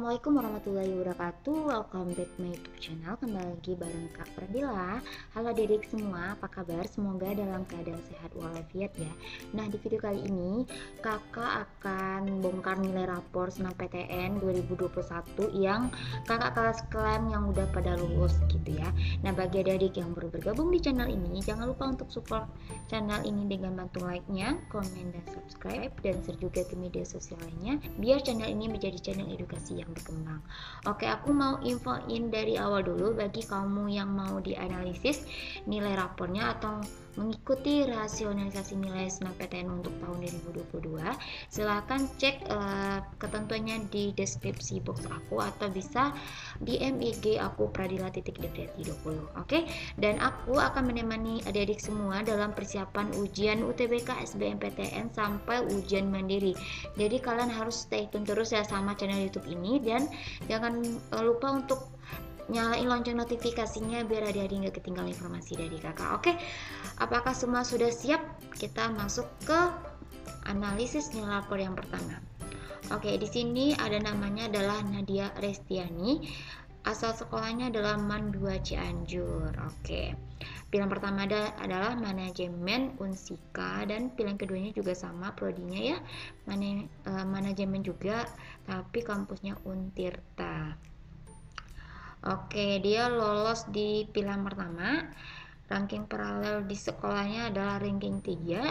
Assalamualaikum warahmatullahi wabarakatuh. Welcome back my YouTube channel. Kembali lagi bareng Kak Pradila. Halo adik semua, apa kabar? Semoga dalam keadaan sehat walafiat ya. Nah, di video kali ini kakak akan bongkar nilai rapor senam PTN 2021 yang kakak kelas kalian yang udah pada lulus gitu ya. Nah, bagi adik yang baru bergabung di channel ini, jangan lupa untuk support channel ini dengan bantu like-nya, komen dan subscribe, dan share juga ke media sosial lainnya biar channel ini menjadi channel edukasi yang berkembang. Oke, aku mau infoin dari awal dulu bagi kamu yang mau dianalisis nilai rapornya atau mengikuti rasionalisasi nilai SNMPTN untuk tahun 2022. Silahkan cek ketentuannya di deskripsi box aku atau bisa DM IG aku pradila.depreti20. Oke, dan aku akan menemani adik-adik semua dalam persiapan ujian UTBK SBMPTN sampai ujian mandiri. Jadi kalian harus stay tune terus ya sama channel YouTube ini, dan jangan lupa untuk nyalain lonceng notifikasinya biar adik-adik nggak ketinggalan informasi dari kakak. Oke, apakah semua sudah siap? Kita masuk ke analisis nilai rapor yang pertama. Oke, di sini ada namanya adalah Nadia Restiani. Asal sekolahnya adalah MAN 2 Cianjur. Oke. Pilihan pertama adalah manajemen Unsika, dan pilihan keduanya juga sama prodinya ya. Manajemen juga, tapi kampusnya Untirta. Oke, dia lolos di pilihan pertama. Ranking paralel di sekolahnya adalah ranking 3.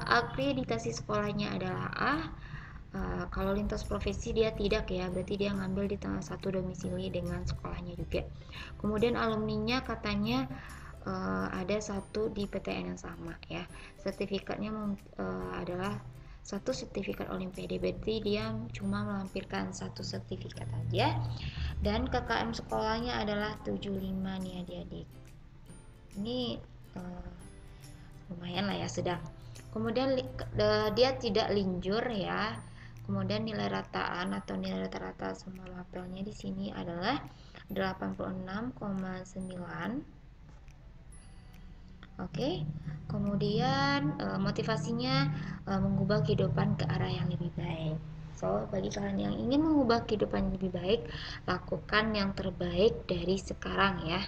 Akreditasi sekolahnya adalah A. Kalau lintas provinsi dia tidak ya, berarti dia ngambil di tengah satu domisili dengan sekolahnya juga. Kemudian alumninya katanya ada satu di PTN yang sama ya. Sertifikatnya adalah satu sertifikat Olimpiade, berarti dia cuma melampirkan satu sertifikat aja. Dan KKM sekolahnya adalah 75 nih adik-adik. Ini lumayan lah ya, sedang. Kemudian dia tidak linjur ya. Kemudian nilai rataan atau nilai rata-rata semua mapelnya di sini adalah 86,9. Oke, kemudian motivasinya mengubah kehidupan ke arah yang lebih baik. So, bagi kalian yang ingin mengubah kehidupan yang lebih baik, lakukan yang terbaik dari sekarang ya.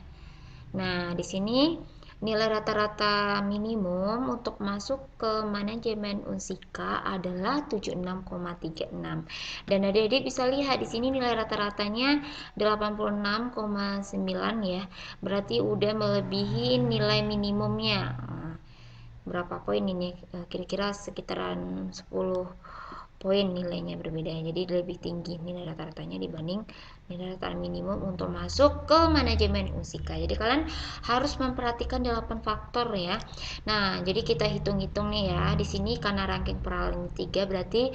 Nah, di sini nilai rata-rata minimum untuk masuk ke manajemen Unsika adalah 76,36. Dan adik-adik bisa lihat di sini nilai rata-ratanya 86,9 ya. Berarti udah melebihi nilai minimumnya. Berapa poin ini? Kira-kira sekitaran 10 poin nilainya berbeda, jadi lebih tinggi nilai rata-ratanya dibanding nilai rata minimum untuk masuk ke manajemen Unsika. Jadi kalian harus memperhatikan 8 faktor ya. Nah, jadi kita hitung-hitung nih ya. Di sini karena ranking paralel 3 berarti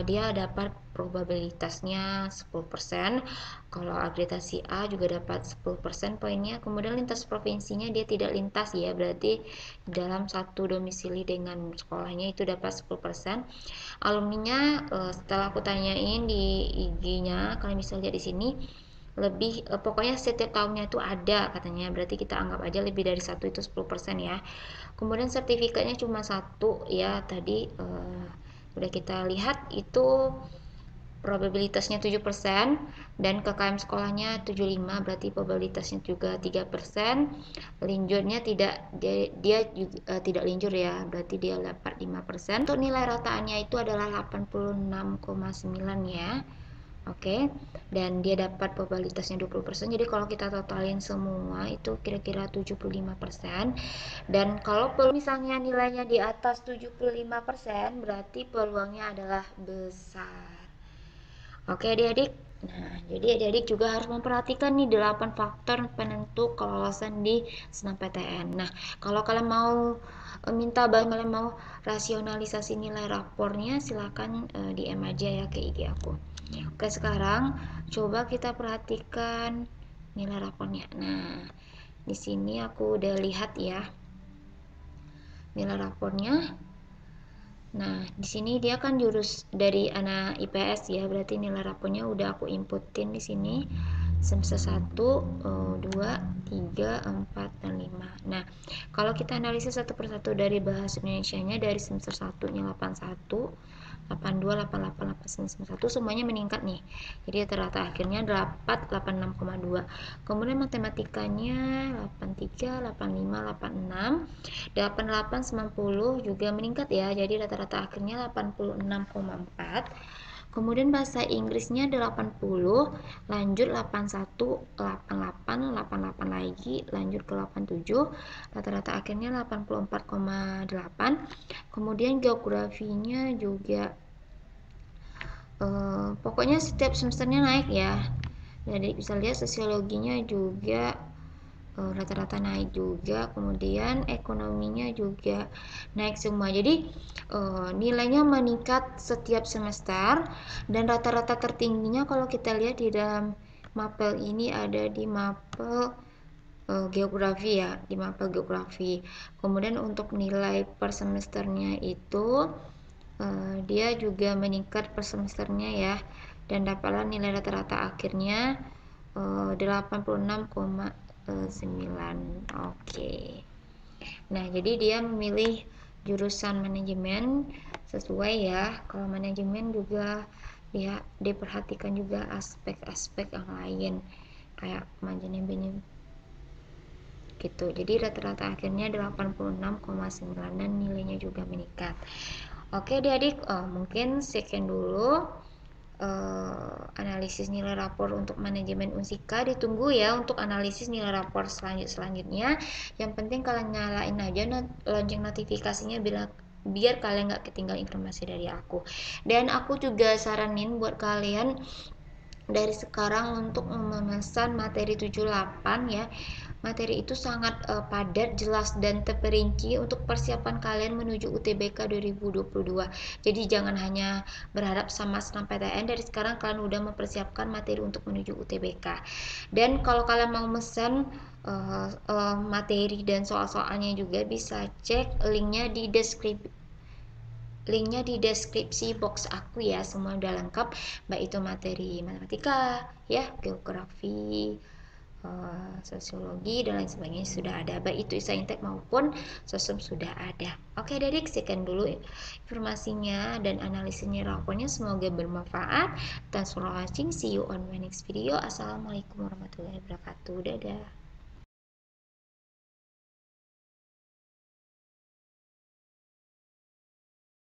dia dapat probabilitasnya 10%. Kalau akreditasi A juga dapat 10% poinnya. Kemudian lintas provinsinya dia tidak lintas ya, berarti dalam satu domisili dengan sekolahnya itu dapat 10%. Alumninya setelah aku tanyain di IG-nya, kalian bisa lihat di sini lebih pokoknya setiap tahunnya itu ada katanya, berarti kita anggap aja lebih dari satu itu 10% ya. Kemudian sertifikatnya cuma satu ya, tadi udah kita lihat itu probabilitasnya 7%, dan KKM sekolahnya 75, berarti probabilitasnya juga 3%. Linjurnya tidak, dia juga tidak linjur ya, berarti dia dapat 5%. Untuk nilai rataannya itu adalah 86,9 ya. Oke, dan dia dapat probabilitasnya 20%. Jadi kalau kita totalin semua itu kira-kira 75%. Dan kalau misalnya nilainya di atas 75%, berarti peluangnya adalah besar. Oke adik-adik, nah jadi adik-adik juga harus memperhatikan nih 8 faktor penentu kelolosan di SNMPTN. Nah, kalau kalian mau kalian mau rasionalisasi nilai rapornya, silakan DM aja ya ke IG aku. Oke, sekarang coba kita perhatikan nilai rapornya. Nah, di sini aku udah lihat ya nilai rapornya. Nah, di sini dia kan jurus dari anak IPS ya, berarti nilai rapornya udah aku inputin di sini semester 1, 2, 3, 4, dan 5. Nah, kalau kita analisis satu persatu dari bahasa Indonesianya, dari semester 1-nya 81, 82, 88, 89, 91 semuanya meningkat nih. Jadi rata-rata akhirnya dapat 86,2. Kemudian matematikanya 83, 85, 86, 88, 90 juga meningkat ya. Jadi rata-rata akhirnya 86,4. Kemudian bahasa Inggrisnya 80, lanjut 81, 88, 88 lagi, lanjut ke 87, rata-rata akhirnya 84,8. Kemudian geografinya juga pokoknya setiap semesternya naik ya. Jadi bisa lihat sosiologinya juga rata-rata naik juga, kemudian ekonominya juga naik semua. Jadi nilainya meningkat setiap semester, dan rata-rata tertingginya kalau kita lihat di dalam mapel ini ada di mapel geografi ya, di mapel geografi. Kemudian untuk nilai per semesternya itu dia juga meningkat per semesternya ya, dan dapatlah nilai rata-rata akhirnya 86,9. Oke. Nah, jadi dia memilih jurusan manajemen sesuai ya. Kalau manajemen juga ya diperhatikan juga aspek-aspek yang lain kayak manajemen gitu. Jadi rata-rata akhirnya 86,9 dan nilainya juga meningkat. Oke, adik-adik, mungkin sekian dulu analisis nilai rapor untuk manajemen Unsika. Ditunggu ya untuk analisis nilai rapor selanjutnya. Yang penting kalian nyalain aja lonceng notifikasinya biar kalian nggak ketinggalan informasi dari aku. Dan aku juga saranin buat kalian dari sekarang untuk memesan materi 78 ya. Materi itu sangat padat, jelas, dan terperinci untuk persiapan kalian menuju UTBK 2022. Jadi jangan hanya berharap sama SNMPTN, dari sekarang kalian udah mempersiapkan materi untuk menuju UTBK. Dan kalau kalian mau mesen materi dan soal-soalnya juga bisa cek linknya di deskripsi box aku ya. Semua udah lengkap, baik itu materi matematika ya, geografi, sosiologi, dan lain sebagainya sudah ada, baik itu saintek maupun sosum sudah ada. Oke adik, sekian dulu informasinya dan analisisnya rapornya, semoga bermanfaat. Thanks for watching, see you on my next video. Assalamualaikum warahmatullahi wabarakatuh, dadah.